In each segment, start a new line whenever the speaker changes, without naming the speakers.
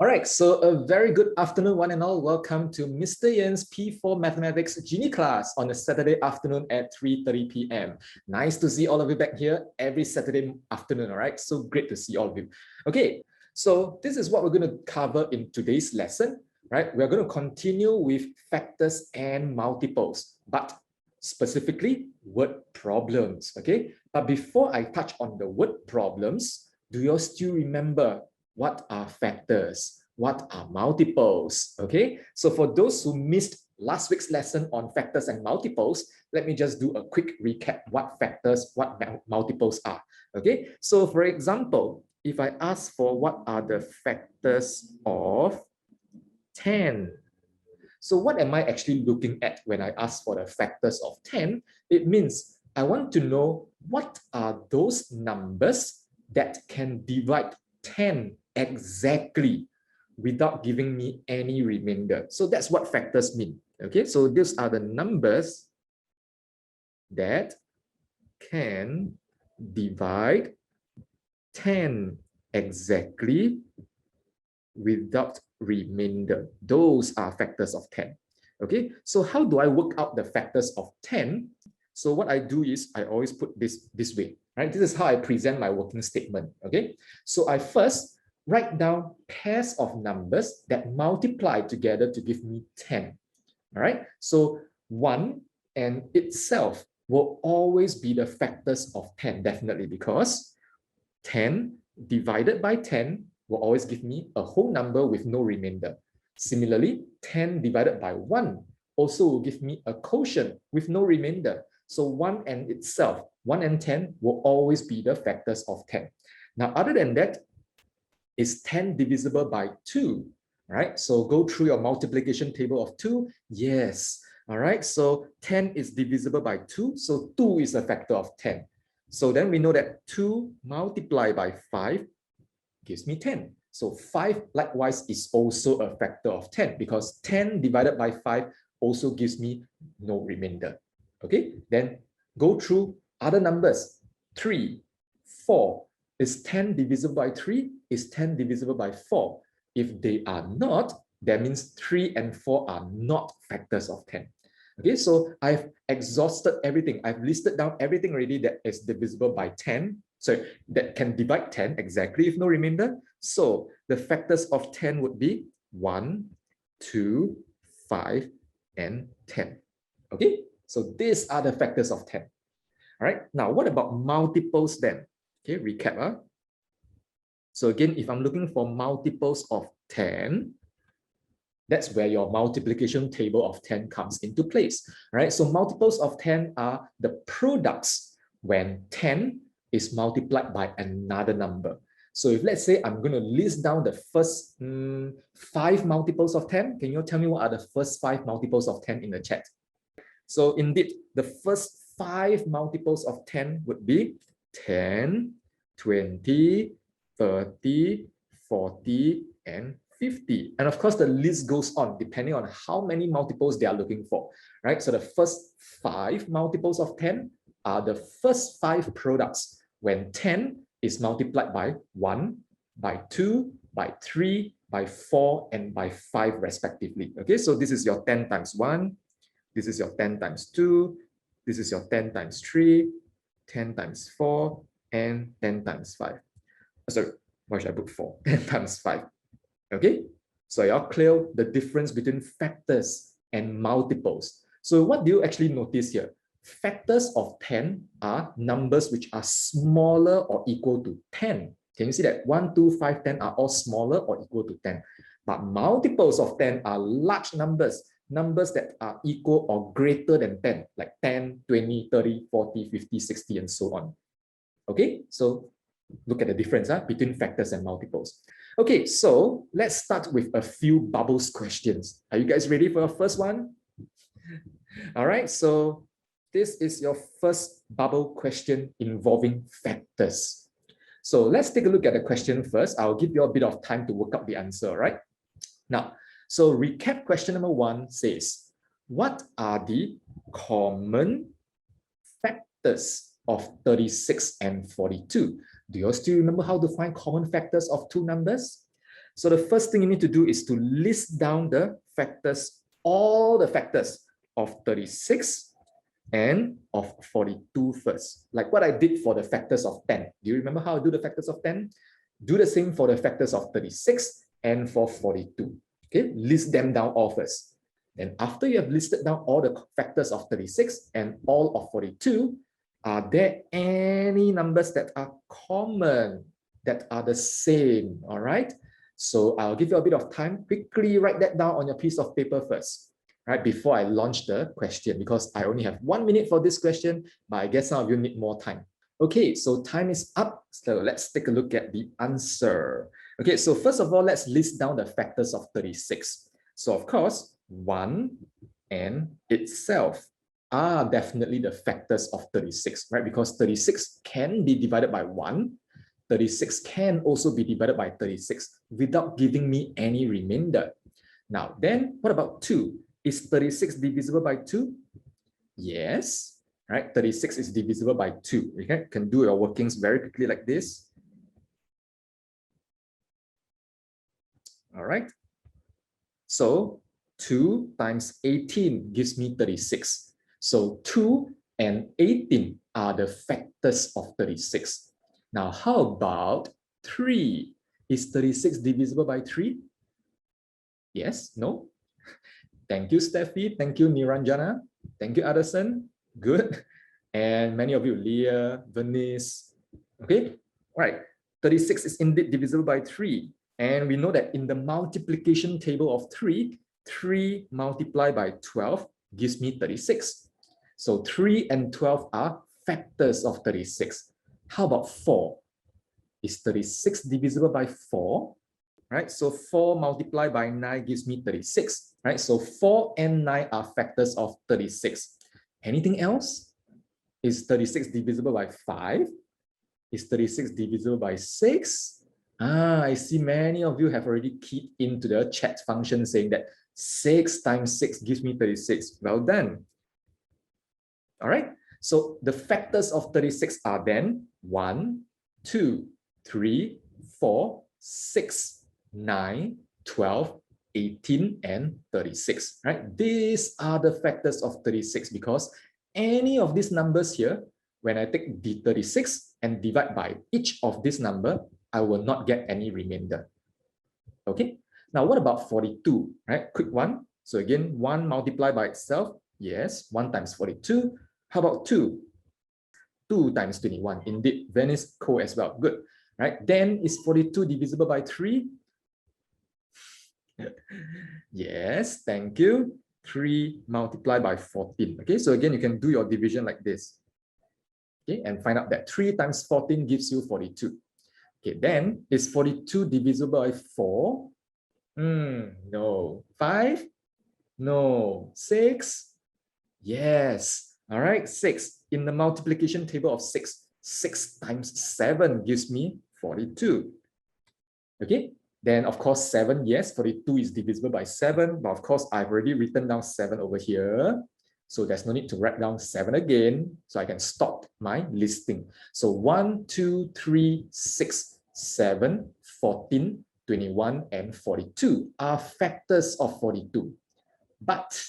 All right, so a very good afternoon, one and all. Welcome to Mr. Yen's P4 Mathematics GenieClass on a Saturday afternoon at 3:30 p.m. Nice to see all of you back here every Saturday afternoon, all right? So great to see all of you. Okay, so this is what we're going to cover in today's lesson, right? We're going to continue with factors and multiples, but specifically word problems, okay? But before I touch on the word problems, do you all still remember what are factors? What are multiples? Okay, so for those who missed last week's lesson on factors and multiples, let me just do a quick recap what factors, what multiples are. Okay, so for example, if I ask for what are the factors of 10, so what am I actually looking at when I ask for the factors of 10? It means I want to know what are those numbers that can divide 10 exactly without giving me any remainder. So that's what factors mean. Okay, so these are the numbers that can divide 10 exactly without remainder. Those are factors of 10. Okay, so how do I work out the factors of 10? So what I do is I always put this way, right? This is how I present my working statement. Okay, so I first write down pairs of numbers that multiply together to give me 10. All right, so 1 and itself will always be the factors of 10, definitely, because 10 divided by 10 will always give me a whole number with no remainder. Similarly, 10 divided by 1 also will give me a quotient with no remainder. So 1 and itself, 1 and 10 will always be the factors of 10. Now, other than that, is 10 divisible by 2, right? So go through your multiplication table of 2. Yes, all right. So 10 is divisible by 2. So 2 is a factor of 10. So then we know that 2 multiplied by 5 gives me 10. So 5 likewise is also a factor of 10 because 10 divided by 5 also gives me no remainder. Okay, then go through other numbers. 3, 4. Is 10 divisible by 3? Is 10 divisible by 4? If they are not, that means 3 and 4 are not factors of 10. Okay, so I've exhausted everything. I've listed down everything already that is divisible by 10. So that can divide 10 exactly if no remainder. So the factors of 10 would be 1, 2, 5, and 10. Okay, so these are the factors of 10. All right, now what about multiples then? Okay, recap. So again, if I'm looking for multiples of 10, that's where your multiplication table of 10 comes into place, right? So multiples of 10 are the products when 10 is multiplied by another number. So if let's say I'm going to list down the first 5 multiples of 10, can you tell me what are the first 5 multiples of 10 in the chat? So indeed, the first 5 multiples of 10 would be 10, 20, 30, 40, and 50. And of course, the list goes on depending on how many multiples they are looking for, right? So the first 5 multiples of 10 are the first 5 products when 10 is multiplied by 1, by 2, by 3, by 4, and by 5 respectively. Okay, so this is your 10 times 1, this is your 10 times 2, this is your 10 times 3, 10 times 4, and 10 times 5. Sorry, why should I put 4? 10 times 5. Okay, so you're clear the difference between factors and multiples. So what do you actually notice here? Factors of 10 are numbers which are smaller or equal to 10. Can you see that 1, 2, 5, 10 are all smaller or equal to 10? But multiples of 10 are large numbers, numbers that are equal or greater than 10, like 10, 20, 30, 40, 50, 60, and so on. Okay, so look at the difference between factors and multiples. Okay, so let's start with a few bubbles questions. Are you guys ready for your first one? All right, so this is your first bubble question involving factors. So let's take a look at the question first. I'll give you a bit of time to work out the answer, right? Now, so recap question number 1 says, what are the common factors of 36 and 42? Do you still remember how to find common factors of 2 numbers? So the first thing you need to do is to list down the factors, all the factors of 36 and of 42 first. Like what I did for the factors of 10. Do you remember how I do the factors of 10? Do the same for the factors of 36 and for 42. Okay, list them down all first. And after you have listed down all the factors of 36 and all of 42, are there any numbers that are common, that are the same? All right. So I'll give you a bit of time. Quickly write that down on your piece of paper first, right? Before I launch the question, because I only have 1 minute for this question, but I guess some of you need more time. Okay, so time is up. So let's take a look at the answer. Okay, so first of all, let's list down the factors of 36. So of course, 1 and itself are definitely the factors of 36, right? Because 36 can be divided by 1. 36 can also be divided by 36 without giving me any remainder. Now, then what about 2? Is 36 divisible by 2? Yes, right? 36 is divisible by 2. Okay, can do your workings very quickly like this. All right. So 2 times 18 gives me 36. So 2 and 18 are the factors of 36. Now, how about 3? Is 36 divisible by 3? Yes, no? Thank you, Steffi. Thank you, Niranjana. Thank you, Addison. Good. And many of you, Leah, Venice. Okay, all right. 36 is indeed divisible by 3. And we know that in the multiplication table of 3, 3 multiplied by 12 gives me 36. So 3 and 12 are factors of 36. How about 4? Is 36 divisible by 4? Right, so 4 multiplied by 9 gives me 36. Right, so 4 and 9 are factors of 36. Anything else? Is 36 divisible by 5? Is 36 divisible by 6? I see many of you have already keyed into the chat function saying that 6 times 6 gives me 36. Well done. All right, so the factors of 36 are then 1, 2, 3, 4, 6, 9, 12, 18, and 36, right? These are the factors of 36 because any of these numbers here, when I take the 36 and divide by each of this number, I will not get any remainder. Okay, now what about 42, right? Quick one. So again, 1 multiplied by itself. Yes, 1 times 42. How about 2? 2 times 21. Indeed, Venice Co as well. Good. Right? Then is 42 divisible by 3? Yes, thank you. 3 multiplied by 14. Okay, so again, you can do your division like this. Okay, and find out that 3 times 14 gives you 42. Okay, then is 42 divisible by 4? No. 5? No. 6? Yes. All right, 6. In the multiplication table of 6, 6 times 7 gives me 42. Okay, then of course 7, yes, 42 is divisible by 7, but of course I've already written down 7 over here. So there's no need to write down 7 again. So I can stop my listing. So 1, 2, 3, 6, 7, 14, 21, and 42 are factors of 42. But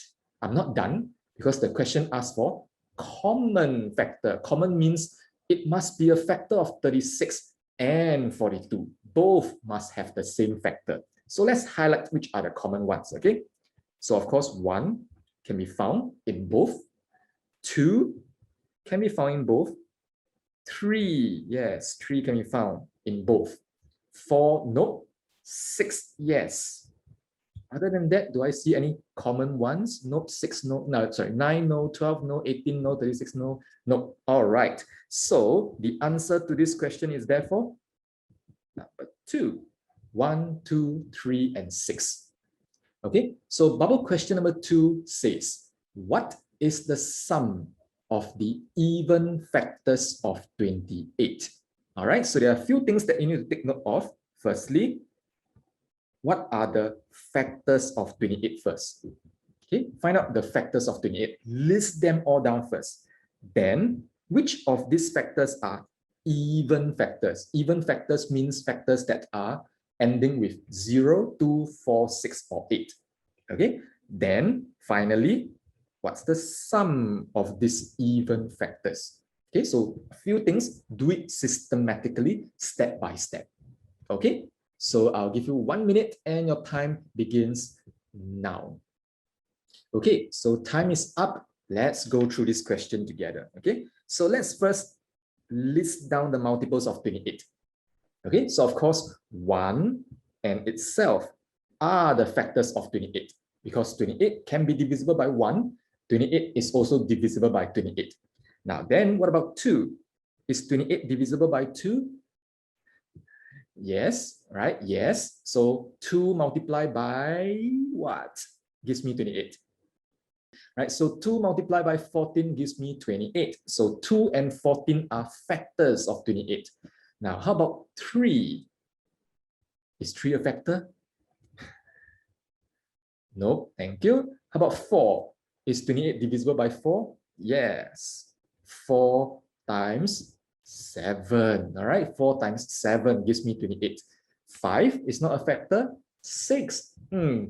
I'm not done because the question asks for common factor. Common means it must be a factor of 36 and 42. Both must have the same factor. So let's highlight which are the common ones, okay? So of course, 1 can be found in both. 2 can be found in both. 3, yes, 3 can be found in both. 4, no. 6, yes. Other than that, do I see any common ones? No, 6, no, no, sorry, 9, no, 12, no, 18, no, 36, no, no. All right. So the answer to this question is therefore number 2. 1, 2, 3, and 6. Okay, so bubble question number 2 says, what is the sum of the even factors of 28? All right, so there are a few things that you need to take note of. Firstly, what are the factors of 28 first? Okay, find out the factors of 28. List them all down first. Then, which of these factors are even factors? Even factors means factors that are ending with 0, 2, 4, 6, or 8. Okay, then finally, what's the sum of these even factors? Okay, so a few things, do it systematically, step by step. Okay, so I'll give you 1 minute and your time begins now. Okay, so time is up. Let's go through this question together. Okay, so let's first list down the multiples of 28. Okay, so of course, 1 and itself are the factors of 28 because 28 can be divisible by 1. 28 is also divisible by 28. Now then, what about 2? Is 28 divisible by 2? Yes, right? Yes. So 2 multiplied by what? Gives me 28. Right, so 2 multiplied by 14 gives me 28. So 2 and 14 are factors of 28. Now, how about 3? Is 3 a factor? No, thank you. How about 4? Is 28 divisible by 4? Yes. 4 times 7. All right, 4 times 7 gives me 28. 5 is not a factor. 6,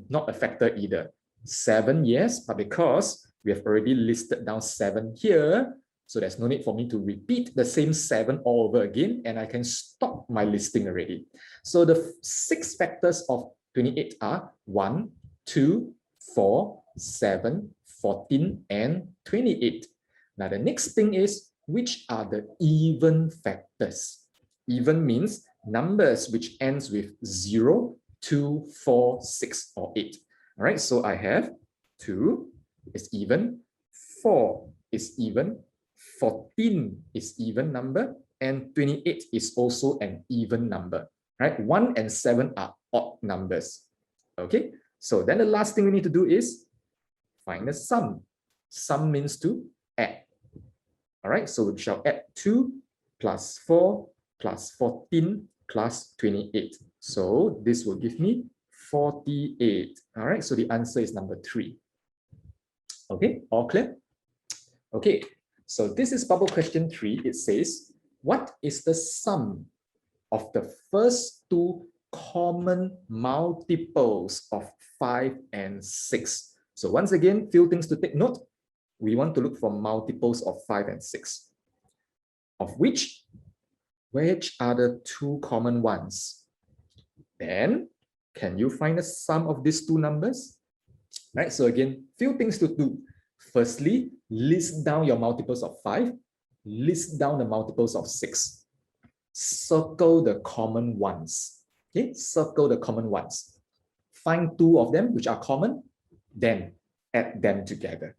not a factor either. 7, yes, but because we have already listed down 7 here, so there's no need for me to repeat the same 7 all over again, and I can stop my listing already. So the 6 factors of 28 are 1, 2, 4, 7, 14, and 28. Now the next thing is, which are the even factors? Even means numbers which ends with 0, 2, 4, 6, or 8. All right, so I have 2 is even, 4 is even, 14 is even number, and 28 is also an even number. Right, 1 and 7 are odd numbers. Okay, so then the last thing we need to do is find the sum. Sum means to add. All right, so we shall add 2 plus 4 plus 14 plus 28. So this will give me 48. All right, so the answer is number 3. Okay, all clear? Okay, so this is bubble question 3. It says, what is the sum of the first 2 common multiples of 5 and 6? So once again, few things to take note. We want to look for multiples of 5 and 6. Of which are the 2 common ones? Then, can you find the sum of these 2 numbers? Right, so again, few things to do. Firstly, list down your multiples of 5. List down the multiples of 6. Circle the common ones. Okay, circle the common ones. Find 2 of them which are common, then add them together.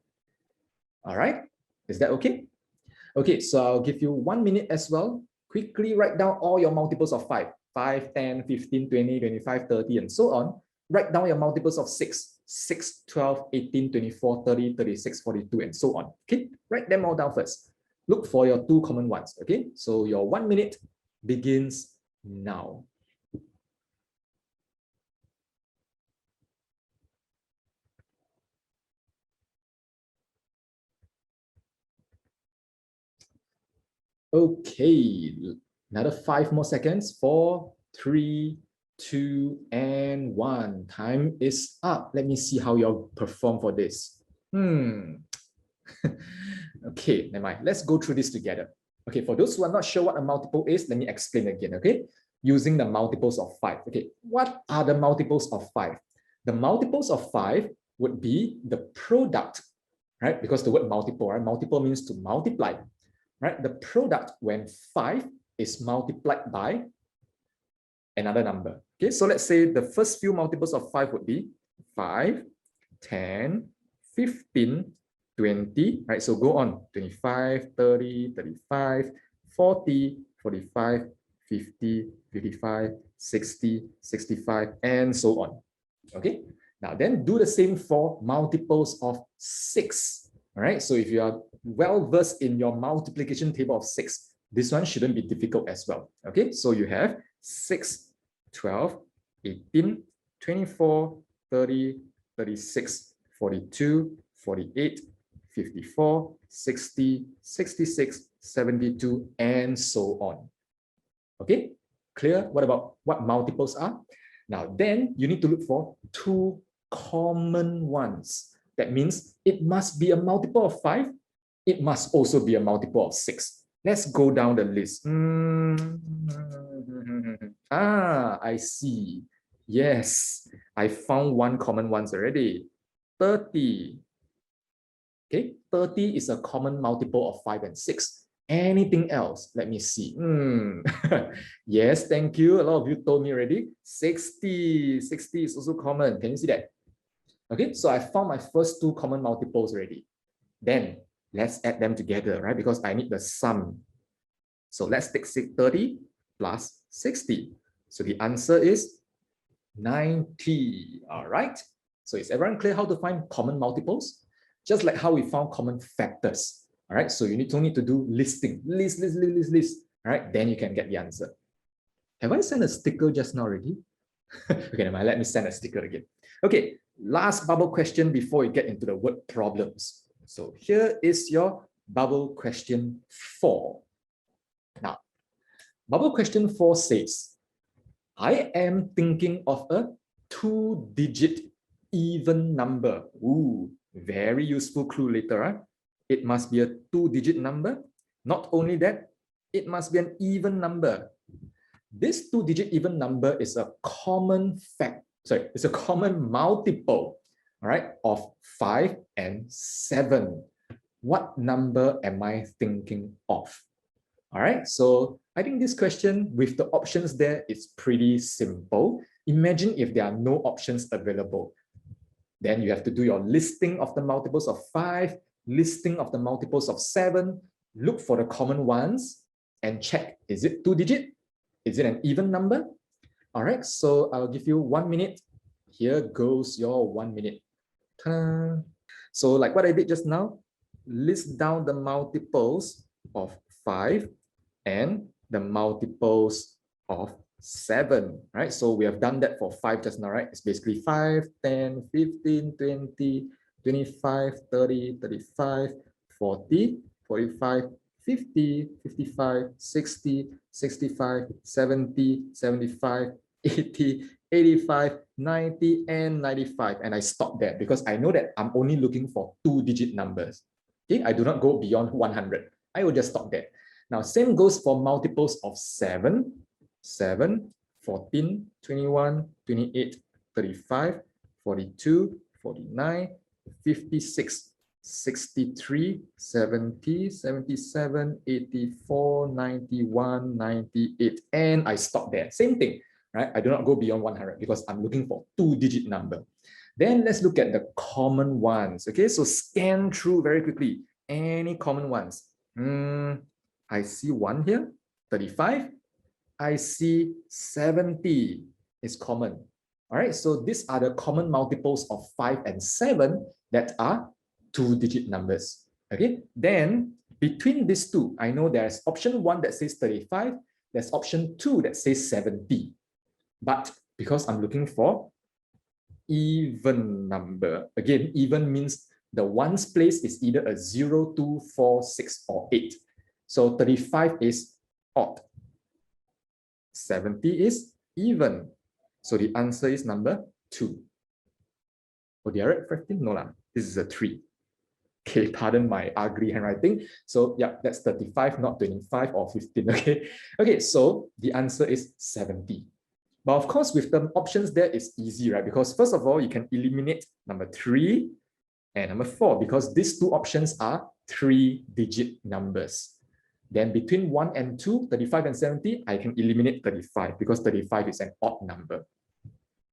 All right, is that okay? Okay, so I'll give you 1 minute as well. Quickly write down all your multiples of 5. 5, 10, 15, 20, 25, 30, and so on. Write down your multiples of 6. 6, 12, 18, 24, 30, 36, 42, and so on. Okay, write them all down first. Look for your 2 common ones. Okay, so your 1 minute begins now. Okay, another 5 more seconds. 4, 3, 2, and 1. Time is up. Let me see how you'll perform for this. Okay, never mind. Let's go through this together. Okay, for those who are not sure what a multiple is, let me explain again, okay? Using the multiples of 5. Okay, what are the multiples of 5? The multiples of 5 would be the product, right? Because the word multiple, right? Multiple means to multiply, right? The product when 5 is multiplied by another number. Okay, so let's say the first few multiples of 5 would be 5, 10, 15, 20, right? So go on, 25, 30, 35, 40, 45, 50, 55, 60, 65, and so on. Okay, now then do the same for multiples of 6. All right, so if you are well versed in your multiplication table of 6, this one shouldn't be difficult as well. Okay, so you have 6, 12, 18, 24, 30, 36, 42, 48, 54, 60, 66, 72, and so on. Okay, clear? What about what multiples are? Now, then you need to look for two common ones. That means it must be a multiple of 5. It must also be a multiple of 6. Let's go down the list. I see. Yes, I found one common ones already. 30. Okay, 30 is a common multiple of 5 and 6. Anything else? Let me see. Yes, thank you. A lot of you told me already. 60. 60 is also common. Can you see that? Okay, so I found my first two common multiples already. Then let's add them together, right? Because I need the sum. So let's take 30 plus 60. So the answer is 90. All right. So is everyone clear how to find common multiples? Just like how we found common factors. All right. So you don't need to do listing. List. All right. Then you can get the answer. Have I sent a sticker just now already? Okay, never mind. Let me send a sticker again. Okay. Last bubble question before we get into the word problems. So here is your bubble question 4. Now, bubble question 4 says, I am thinking of a 2-digit even number. Ooh, very useful clue later. Huh? It must be a 2-digit number. Not only that, it must be an even number. This 2-digit even number is a common it's a common multiple, all right, of 5 and 7. What number am I thinking of? All right, so I think this question with the options there is pretty simple. Imagine if there are no options available. Then you have to do your listing of the multiples of 5, listing of the multiples of 7, look for the common ones, and check, is it 2-digit? Is it an even number? All right, so I'll give you 1 minute. Here goes your 1 minute. Ta-da. So like what I did just now, list down the multiples of 5 and the multiples of 7, right? So we have done that for 5 just now, right? It's basically 5, 10, 15, 20, 25, 30, 35, 40, 45, 50, 55, 60, 65, 70, 75, 80, 85, 90, and 95. And I stop there because I know that I'm only looking for 2-digit numbers. Okay, I do not go beyond 100. I will just stop there. Now, same goes for multiples of 7, 14, 21, 28, 35, 42, 49, 56, 63, 70, 77, 84, 91, 98, and I stop there. Same thing, right? I do not go beyond 100 because I'm looking for 2-digit number. Then let's look at the common ones. Okay, so scan through very quickly. Any common ones? I see 1 here, 35. I see 70 is common. All right, so these are the common multiples of 5 and 7 that are 2-digit numbers. Okay, then between these two, I know there's option 1 that says 35, there's option 2 that says 70. But because I'm looking for even number, again, even means the ones place is either a 0, 2, 4, 6, or 8. So 35 is odd. 70 is even. So the answer is number 2. Oh, did I write 15? No, this is a 3. Okay, pardon my ugly handwriting. So yeah, that's 35, not 25 or 15. Okay, so the answer is 70. But of course, with the options there, it's easy, right? Because first of all, you can eliminate number 3 and number 4 because these two options are 3-digit numbers. Then between 1 and 2, 35 and 70, I can eliminate 35 because 35 is an odd number.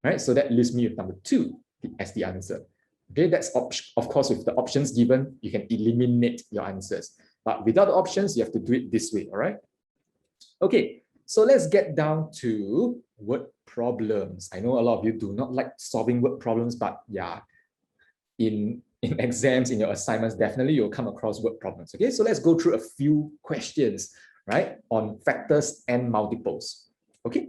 Right? So that leaves me with number 2 as the answer. Okay, that's of course with the options given, you can eliminate your answers. But without the options, you have to do it this way, all right? Okay, so let's get down to word problems. I know a lot of you do not like solving word problems, but yeah, in exams, in your assignments, definitely you'll come across word problems. Okay, so let's go through a few questions, right, on factors and multiples. Okay,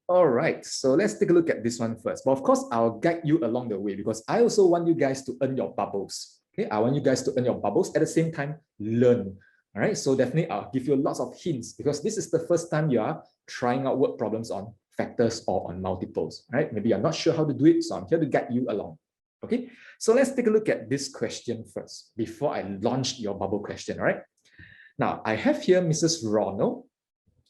all right, so let's take a look at this one first. But of course, I'll guide you along the way because I also want you guys to earn your bubbles. Okay, I want you guys to earn your bubbles at the same time, learn. All right, so definitely I'll give you lots of hints because this is the first time you are trying out word problems on factors or on multiples, right? Maybe you're not sure how to do it, so I'm here to guide you along. Okay, so let's take a look at this question first before I launch your bubble question, all right? Now, I have here Mrs. Ronald,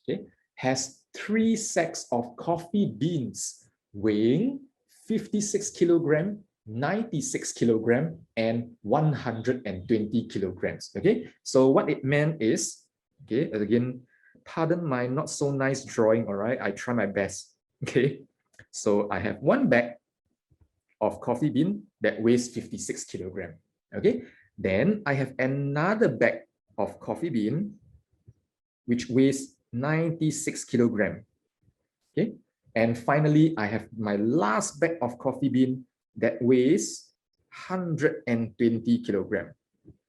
okay, has 3 sacks of coffee beans weighing 56 kilogram, 96 kilogram, and 120 kilograms, okay? So what it meant is, okay, again, pardon my not so nice drawing, all right? I try my best, okay? So I have 1 bag of coffee bean that weighs 56 kilogram, okay? Then I have another bag of coffee bean which weighs 96 kilogram, okay? And finally, I have my last bag of coffee bean that weighs 120 kilogram,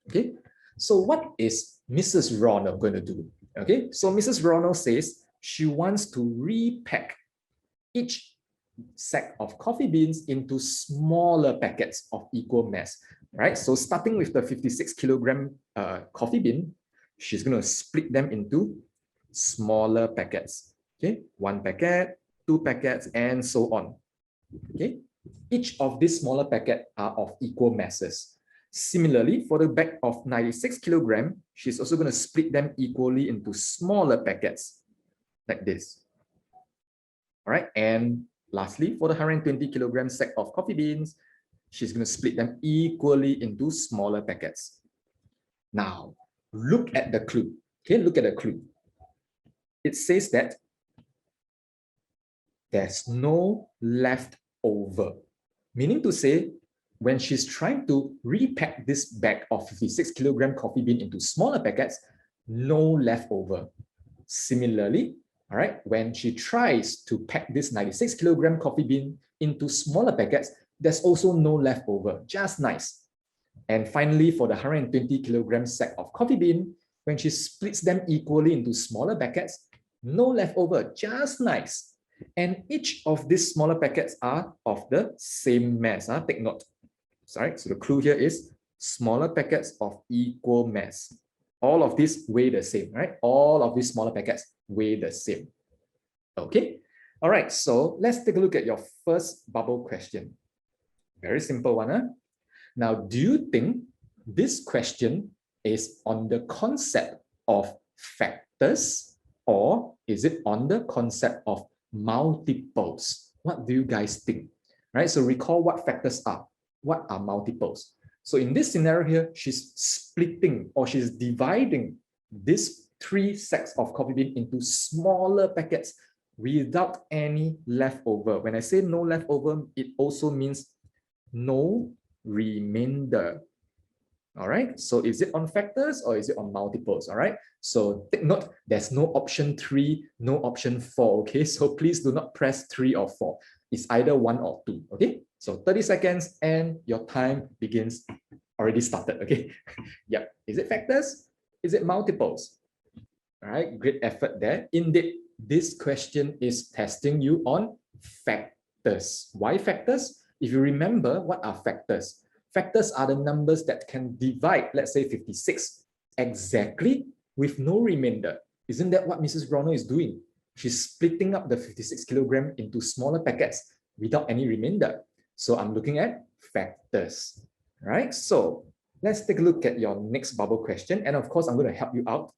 okay? So what is Mrs. Ronald going to do? Okay, so Mrs. Ronald says she wants to repack each sack of coffee beans into smaller packets of equal mass, right? So starting with the 56 kilogram coffee bean, she's going to split them into smaller packets, okay? 1 packet, 2 packets, and so on, okay? Each of these smaller packets are of equal masses. Similarly, for the bag of 96 kilogram, she's also going to split them equally into smaller packets like this. All right, and lastly, for the 120 kilogram sack of coffee beans, she's going to split them equally into smaller packets. Now, look at the clue. Okay, look at the clue. It says that there's no leftover, meaning to say, when she's trying to repack this bag of 56 kilogram coffee bean into smaller packets, no leftover. Similarly, all right, when she tries to pack this 96 kilogram coffee bean into smaller packets, there's also no leftover, just nice. And finally, for the 120 kilogram sack of coffee bean, when she splits them equally into smaller packets, no leftover, just nice. And each of these smaller packets are of the same mass. Take note. Sorry, so the clue here is smaller packets of equal mass. All of these weigh the same, right? All of these smaller packets weigh the same. Okay. All right, so let's take a look at your first bubble question. Very simple one, huh? Now, do you think this question is on the concept of factors, or is it on the concept of multiples? What do you guys think? Right, so recall what factors are. What are multiples? So in this scenario here, she's splitting or she's dividing these 3 sacks of coffee bean into smaller packets without any leftover. When I say no leftover, it also means no remainder. All right, so is it on factors or is it on multiples? All right, so take note, there's no option 3, no option 4. Okay, so please do not press 3 or 4. It's either 1 or 2. Okay, so 30 seconds and your time begins, already started. Okay, yep. Is it factors? Is it multiples? All right, great effort there. Indeed, this question is testing you on factors. Why factors? If you remember, what are factors? Factors are the numbers that can divide, let's say 56, exactly with no remainder. Isn't that what Mrs. Ronald is doing? She's splitting up the 56 kilogram into smaller packets without any remainder. So I'm looking at factors, right? So let's take a look at your next bubble question. And of course, I'm going to help you out.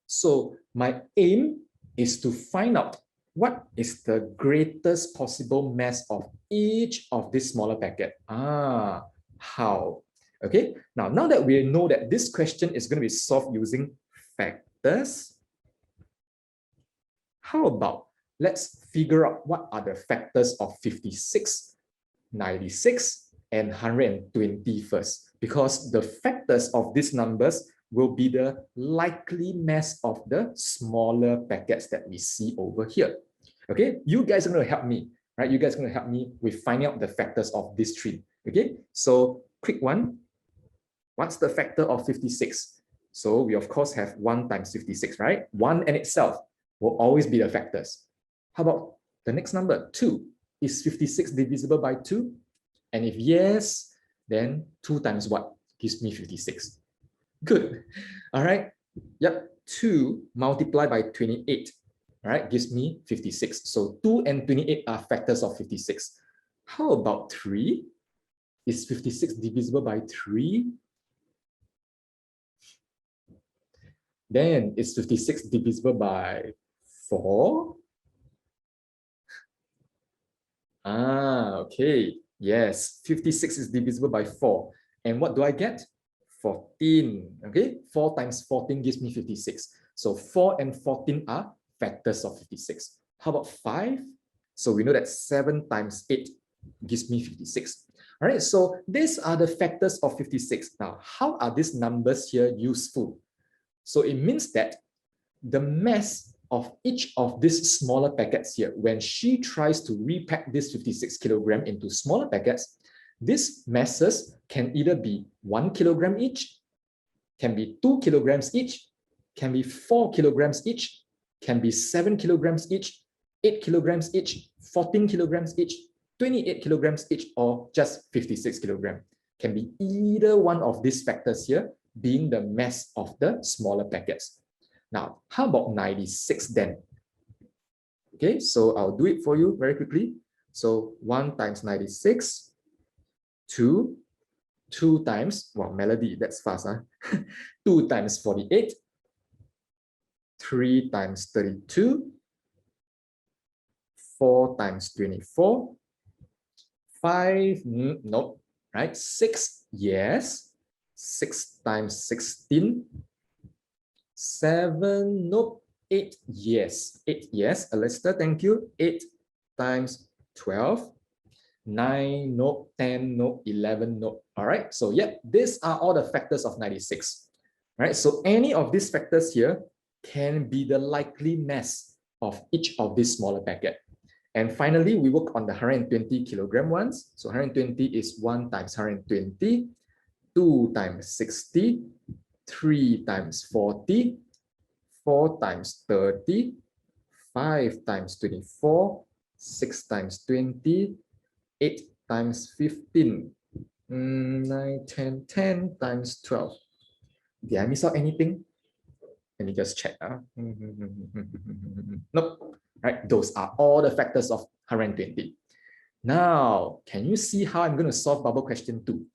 So my aim is to find out what is the greatest possible mass of each of these smaller packets. How? Okay, now that we know that this question is going to be solved using factors, how about let's figure out what are the factors of 56, 96, and 120 first, because the factors of these numbers will be the likely mass of the smaller packets that we see over here. Okay, you guys are going to help me, right? You guys are going to help me with finding out the factors of this tree. Okay, so quick one. What's the factor of 56? So we of course have 1 times 56, right? 1 in itself will always be the factors. How about the next number, 2? Is 56 divisible by 2? And if yes, then 2 times what gives me 56? Good. All right. Yep. 2 multiplied by 28. all right, gives me 56. So 2 and 28 are factors of 56. How about 3? Is 56 divisible by 3? Then is 56 divisible by 4? Okay. Yes, 56 is divisible by 4. And what do I get? 14. Okay, 4 times 14 gives me 56. So 4 and 14 are factors of 56. How about 5? So we know that 7 times 8 gives me 56. All right, so these are the factors of 56. Now, how are these numbers here useful? So it means that the mass of each of these smaller packets here, when she tries to repack this 56 kilogram into smaller packets, these masses can either be 1 kilogram each, can be 2 kilograms each, can be 4 kilograms each, can be 7 kilograms each, 8 kilograms each, 14 kilograms each, 28 kilograms each, or just 56 kilograms. Can be either one of these factors here being the mass of the smaller packets. Now, how about 96 then? Okay, so I'll do it for you very quickly. So 1 times 96, 2 times, well, Melody, that's fast, huh? 2 times 48, 3 times 32, 4 times 24, 5, nope, right? 6, yes. 6 times 16, 7, nope. 8, yes. 8, yes. Alistair, thank you. 8 times 12. 9, nope. 10, nope. 11, nope. All right. So, yeah, these are all the factors of 96. All right. So, any of these factors here can be the likely mass of each of these smaller packet. And finally, we work on the 120 kilogram ones. So, 120 is 1 times 120, 2 times 60, 3 times 40, 4 times 30, 5 times 24, 6 times 20, 8 times 15, 9, 10, 10 times 12. Did I miss out anything? Let me just check. Nope. Right, those are all the factors of 120. Now, can you see how I'm going to solve bubble question 2?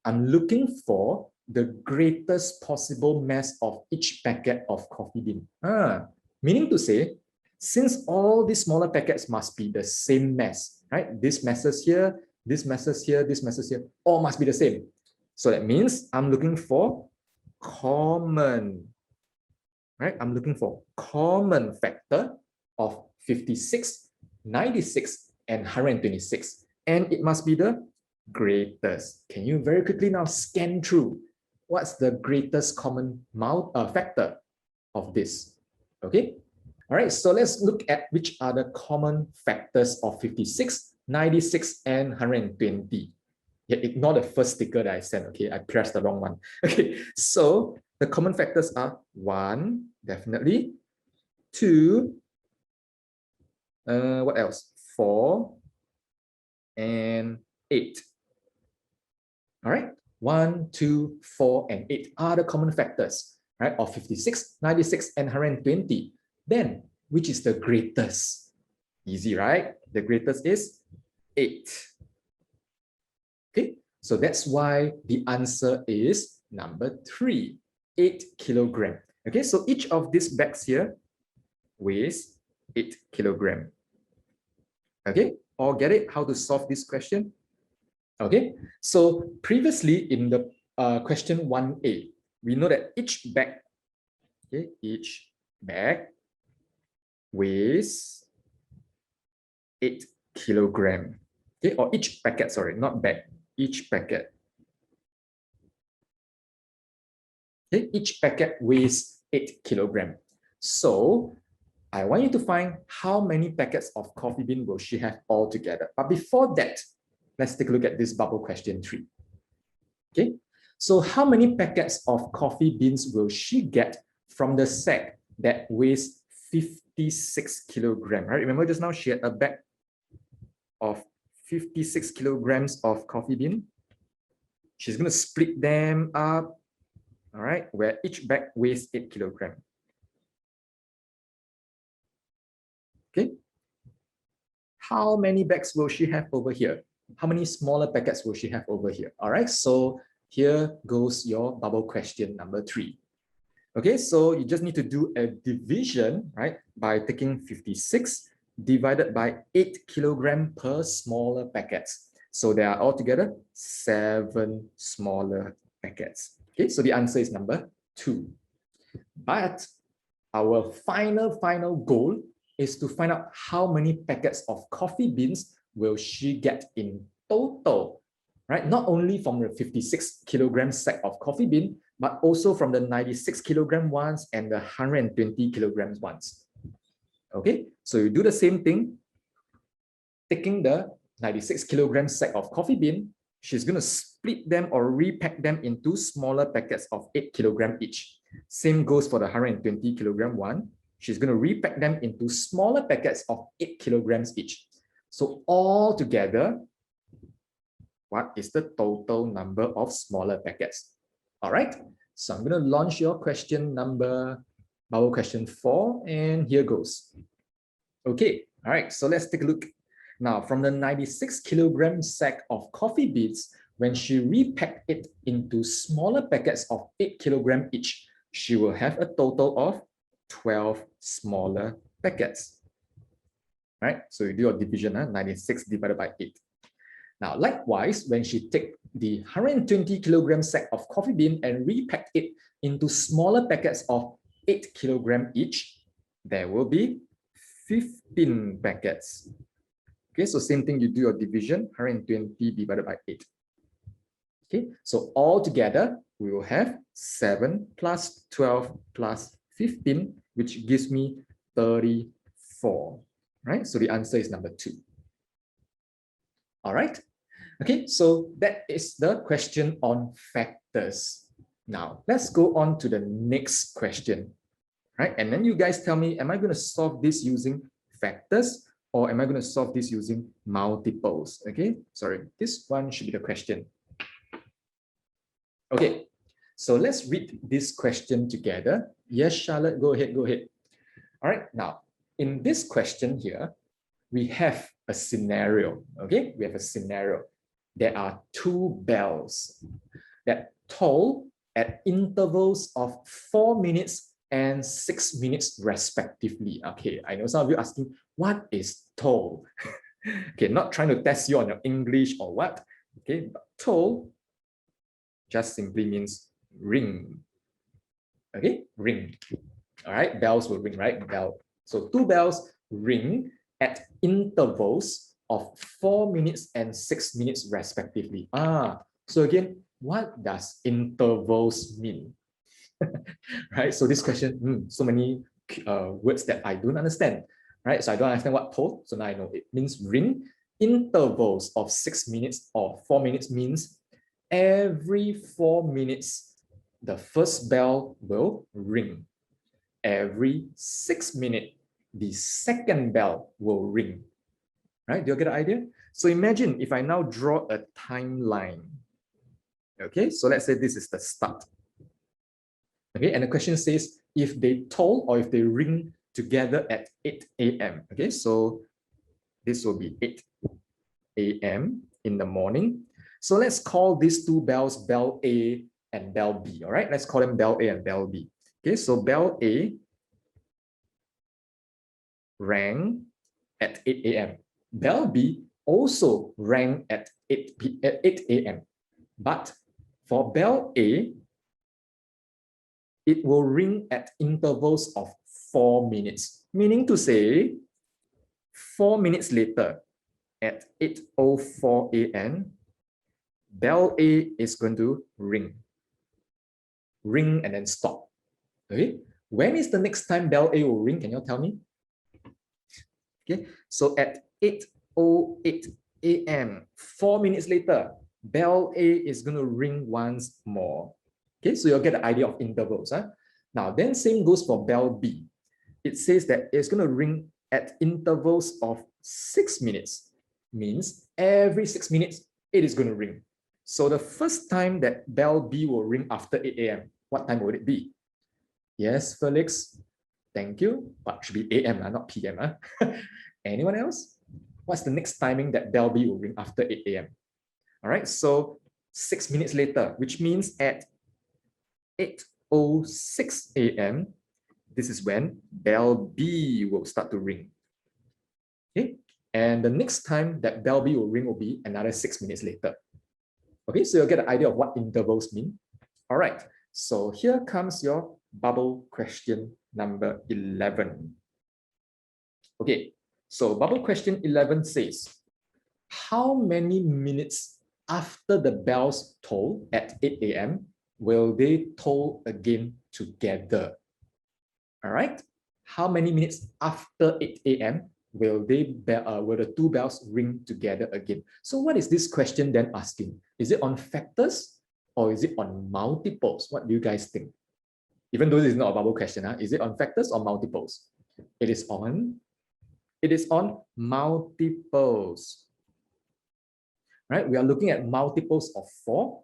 I'm looking for the greatest possible mass of each packet of coffee bean. Meaning to say, since all these smaller packets must be the same mass, right? These masses here, these masses here, these masses here, all must be the same. So that means I'm looking for common, right? I'm looking for common factor of 56, 96, and 126. And it must be the greatest. Can you very quickly now scan through what's the greatest common factor of this? Okay. All right. So let's look at which are the common factors of 56, 96, and 120. Yeah, ignore the first sticker that I sent. Okay, I pressed the wrong one. Okay, so the common factors are 1, definitely. 2, what else? 4, and 8. All right, 1, 2, 4, and 8 are the common factors, right, of 56, 96, and 120. Then, which is the greatest? Easy, right? The greatest is 8. Okay, so that's why the answer is number 3, 8 kilogram. Okay, so each of these bags here weighs 8 kilogram. Okay, all get it? How to solve this question? Okay, so previously in the question 1a, we know that each bag, okay, each bag weighs 8 kilogram. Okay, or each packet, sorry, not bag, each packet. Okay, each packet weighs 8 kilogram. So I want you to find how many packets of coffee bean will she have altogether. But before that, let's take a look at this bubble question 3. Okay, so how many packets of coffee beans will she get from the sack that weighs 56 kilogram? Right? Remember just now she had a bag of 56 kilograms of coffee bean. She's going to split them up, all right, where each bag weighs 8 kilogram. Okay. How many bags will she have over here? How many smaller packets will she have over here? All right, so here goes your bubble question number 3. Okay, so you just need to do a division, right, by taking 56 divided by 8 kilogram per smaller packets. So there are altogether 7 smaller packets. Okay, so the answer is number 2. But our final goal is to find out how many packets of coffee beans will she get in total, right? Not only from the 56 kilogram sack of coffee bean, but also from the 96 kilogram ones and the 120 kilograms ones. Okay, so you do the same thing, taking the 96 kilogram sack of coffee bean, she's going to split them or repack them into smaller packets of 8 kilogram each. Same goes for the 120 kilogram one. She's going to repack them into smaller packets of 8 kilograms each. So all together, what is the total number of smaller packets? All right, so I'm going to launch your question number, bubble question 4, and here goes. Okay, all right, so let's take a look. Now, from the 96 kilogram sack of coffee beans, when she repacked it into smaller packets of 8 kilogram each, she will have a total of 12 smaller packets. All right, so you do your division, 96 divided by 8. Now, likewise, when she take the 120 kilogram sack of coffee bean and repacked it into smaller packets of 8 kilogram each, there will be 15 packets. Okay, so same thing, you do your division, 120 divided by 8. Okay, so all together, we will have 7 plus 12 plus 15, which gives me 34, right? So the answer is number 2. All right. Okay, so that is the question on factors. Now, let's go on to the next question, right? And then you guys tell me, am I going to solve this using factors or am I going to solve this using multiples? Okay, sorry, this one should be the question. Okay, so let's read this question together. Yes, Charlotte, go ahead, go ahead. All right, now, in this question here, we have a scenario, okay? We have a scenario. There are 2 bells that toll at intervals of 4 minutes and 6 minutes respectively. Okay, I know some of you asking, what is toll? Okay, not trying to test you on your English or what. Okay, but toll just simply means ring. Okay, ring. All right, bells will ring, right? Bell. So 2 bells ring at intervals of 4 minutes and 6 minutes respectively. So again, what does intervals mean? Right, so this question, so many words that I don't understand, right? So I don't understand what toll, so now I know it means ring. Intervals of 6 minutes or 4 minutes means every 4 minutes, the first bell will ring. Every 6 minutes, the second bell will ring. Right? Do you get the idea? So imagine if I now draw a timeline. Okay, so let's say this is the start. Okay, and the question says if they toll or if they ring together at 8 a.m. Okay, so this will be 8 a.m. in the morning. So let's call these 2 bells bell A and bell B. All right, let's call them bell A and bell B. Okay, so bell A rang at 8 a.m. Bell B also rang at 8 a.m. But for bell A, it will ring at intervals of 4 minutes. Meaning to say, 4 minutes later, at 8:04 a.m., bell A is going to ring. Ring and then stop. Okay. When is the next time bell A will ring? Can you tell me? Okay. So at 8:08 a.m., 4 minutes later, bell A is going to ring once more. Okay, so you'll get the idea of intervals. Now, then same goes for bell B. It says that it's going to ring at intervals of 6 minutes. Means every 6 minutes, it is going to ring. So the first time that bell B will ring after 8 a.m., what time would it be? Yes, Felix, Thank you. But should be AM, not PM. Anyone else? What's the next timing that bell B will ring after 8 AM? All right, so 6 minutes later, which means at 8:06 AM, this is when bell B will start to ring. Okay, and the next time that bell B will ring will be another 6 minutes later. Okay, so you'll get an idea of what intervals mean. All right, so here comes your bubble question number 11. Okay, so bubble question 11 says, how many minutes after the bells toll at 8 AM will they toll again together? All right, how many minutes after 8 AM will the two bells ring together again? So what is this question then asking? Is it on factors or is it on multiples? What do you guys think? Even though this is not a bubble question, is it on factors or multiples? It is on multiples. Right? We are looking at multiples of 4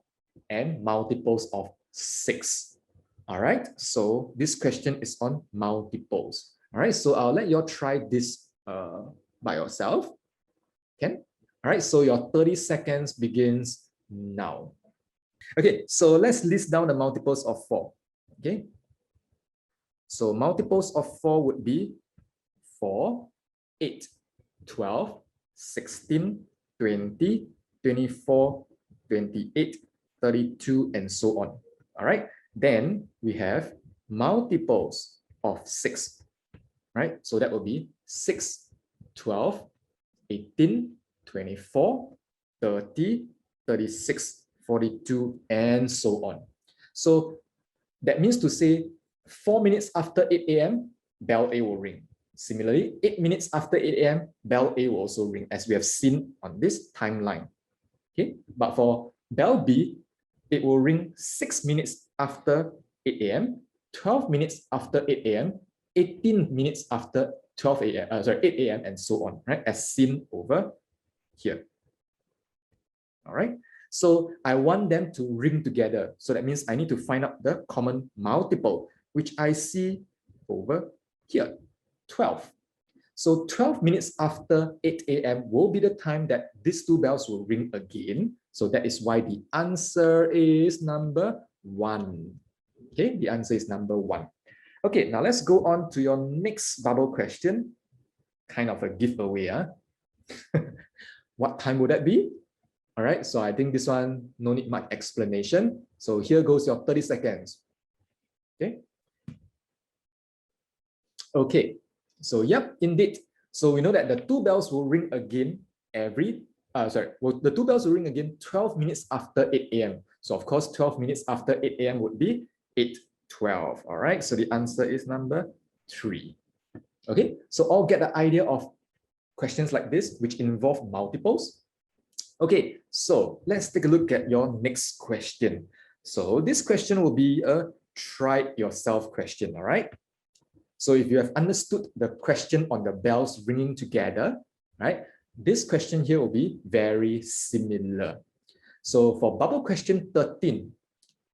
and multiples of 6. All right, so this question is on multiples. All right, so I'll let you all try this by yourself. Okay, all right, so your 30 seconds begins now. Okay, so let's list down the multiples of 4. Okay, so multiples of 4 would be 4, 8, 12, 16, 20, 24, 28, 32, and so on. All right, then we have multiples of 6, right? So that will be 6, 12, 18, 24, 30, 36, 42, and so on. So that means to say 4 minutes after 8 AM, bell A will ring. Similarly, 8 minutes after 8 AM, bell A will also ring, as we have seen on this timeline. Okay, but for bell B, it will ring 6 minutes after 8 AM, 12 minutes after 8 AM, 18 minutes after 8 AM, and so on, right? As seen over here. All right. So I want them to ring together. So that means I need to find out the common multiple, which I see over here, 12. So 12 minutes after 8 AM will be the time that these two bells will ring again. So that is why the answer is number 1. Okay, the answer is number 1. Okay, now let's go on to your next bubble question. Kind of a giveaway. What time would that be? All right, so I think this one, no need much explanation. So here goes your 30 seconds. Okay. Okay. So yep, indeed. So we know that the two bells will ring again the two bells will ring again 12 minutes after 8 AM. So of course, 12 minutes after 8 AM would be 8:12. All right, so the answer is number 3. Okay, so all get the idea of questions like this, which involve multiples. Okay, so let's take a look at your next question. So this question will be a try it yourself question, all right? So if you have understood the question on the bells ringing together, right, this question here will be very similar. So for bubble question 13,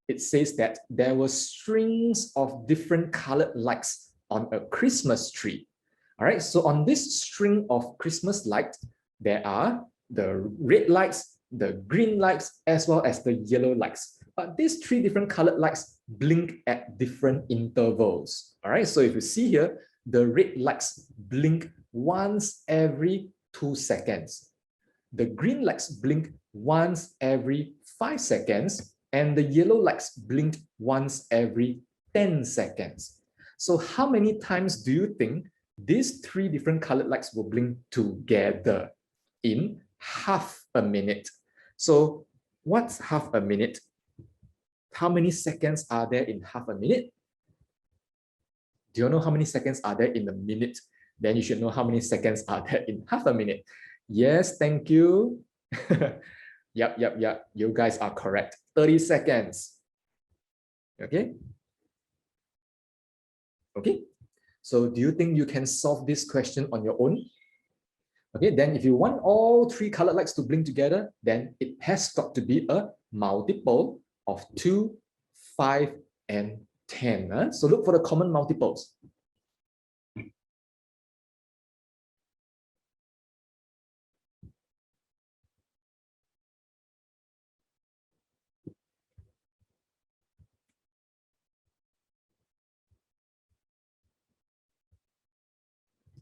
it says that there were strings of different colored lights on a Christmas tree. All right, so on this string of Christmas lights, there are the red lights, the green lights, as well as the yellow lights. But these 3 different colored lights blink at different intervals. All right, so if you see here, the red lights blink once every 2 seconds. The green lights blink once every 5 seconds, and the yellow lights blink once every 10 seconds. So how many times do you think these 3 different colored lights will blink together in half a minute? So what's half a minute? How many seconds are there in half a minute? Do you know how many seconds are there in a minute? Then you should know how many seconds are there in half a minute. Yes, thank you. Yep. You guys are correct. 30 seconds. Okay. Okay. So do you think you can solve this question on your own? Okay, then if you want all 3 colored lights to blink together, then it has got to be a multiple of 2, 5, and 10. So look for the common multiples.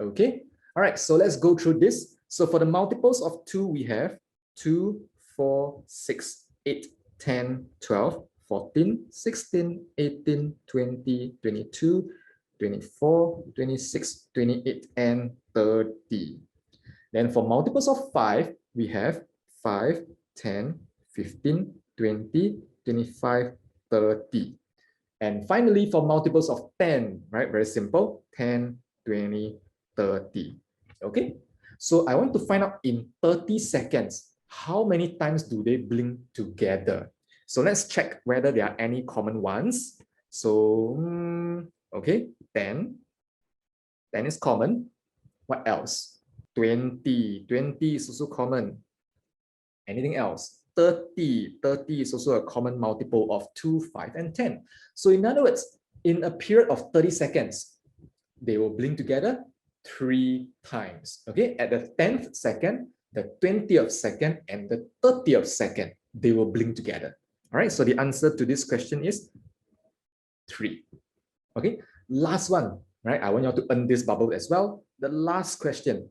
Okay. All right. So let's go through this. So for the multiples of 2, we have 2, 4, 6, 8, 10, 12, 14, 16, 18, 20, 22, 24, 26, 28, and 30. Then for multiples of 5, we have 5, 10, 15, 20, 25, 30. And finally, for multiples of 10, right? Very simple, 10, 20, 30. Okay, so I want to find out in 30 seconds, how many times do they blink together? So let's check whether there are any common ones. So, okay, 10. 10 is common. What else? 20. 20 is also common. Anything else? 30. 30 is also a common multiple of 2, 5, and 10. So in other words, in a period of 30 seconds, they will blink together 3 times. Okay, at the 10th second, the 20th second, and the 30th second, they will blink together. All right, so the answer to this question is 3. Okay, last one, right? I want you all to earn this bubble as well. The last question.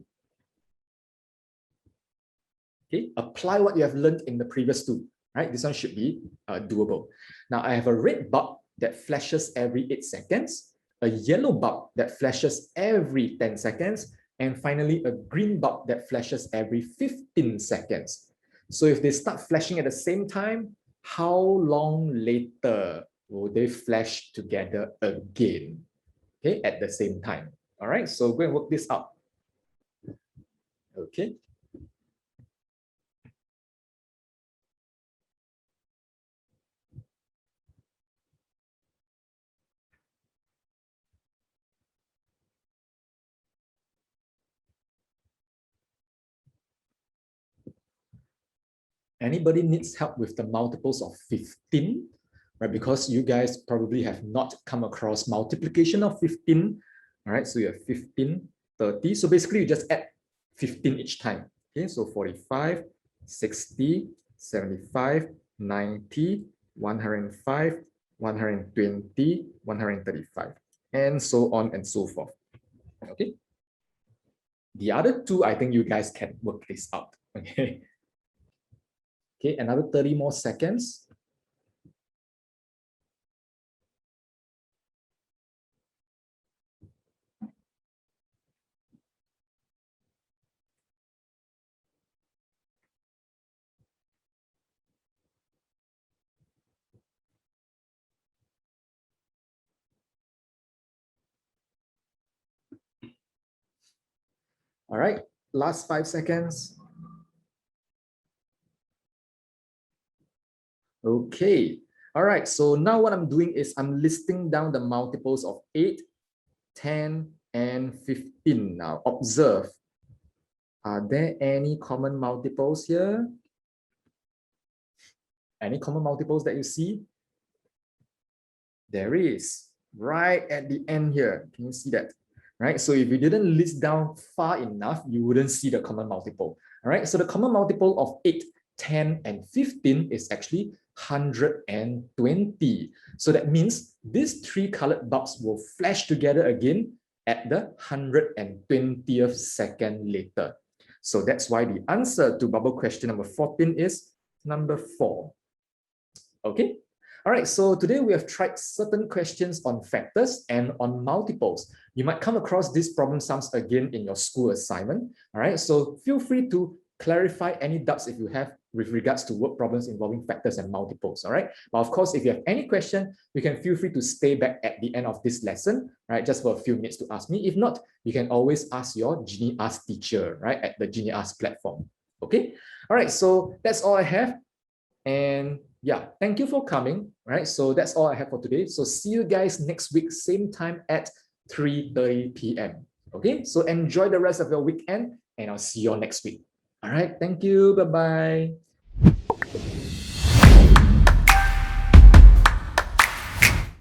Okay, apply what you have learned in the previous 2. Right, this one should be doable. Now I have a red bulb that flashes every 8 seconds, a yellow bulb that flashes every 10 seconds, and finally a green bulb that flashes every 15 seconds. So if they start flashing at the same time, how long later will they flash together again? Okay, at the same time. All right, so go and work this out. Okay. Anybody needs help with the multiples of 15, right? Because you guys probably have not come across multiplication of 15, all right? So you have 15, 30. So basically you just add 15 each time, okay? So 45, 60, 75, 90, 105, 120, 135, and so on and so forth, okay? The other 2, I think you guys can work this out, okay? Okay, another 30 more seconds. All right, last 5 seconds. Okay, all right, so now what I'm doing is I'm listing down the multiples of 8, 10, and 15. Now observe, are there any common multiples here? Any common multiples that you see? There is, right at the end here. Can you see that? Right, so if you didn't list down far enough, you wouldn't see the common multiple. All right, so the common multiple of 8, 10, and 15 is actually 120. So that means these 3 colored bulbs will flash together again at the 120th second later. So that's why the answer to bubble question number 14 is number 4. Okay. All right, so today we have tried certain questions on factors and on multiples. You might come across these problem sums again in your school assignment. All right, so feel free to clarify any doubts if you have with regards to work problems involving factors and multiples. All right, but of course, if you have any question, you can feel free to stay back at the end of this lesson, right, just for a few minutes to ask me. If not, you can always ask your GenieAsk teacher, right, at the GenieAsk platform. Okay, all right, so that's all I have. And yeah, thank you for coming. Right, so that's all I have for today. So see you guys next week, same time at 3:30 p.m. Okay, so enjoy the rest of your weekend and I'll see you all next week. All right, thank you. Bye-bye.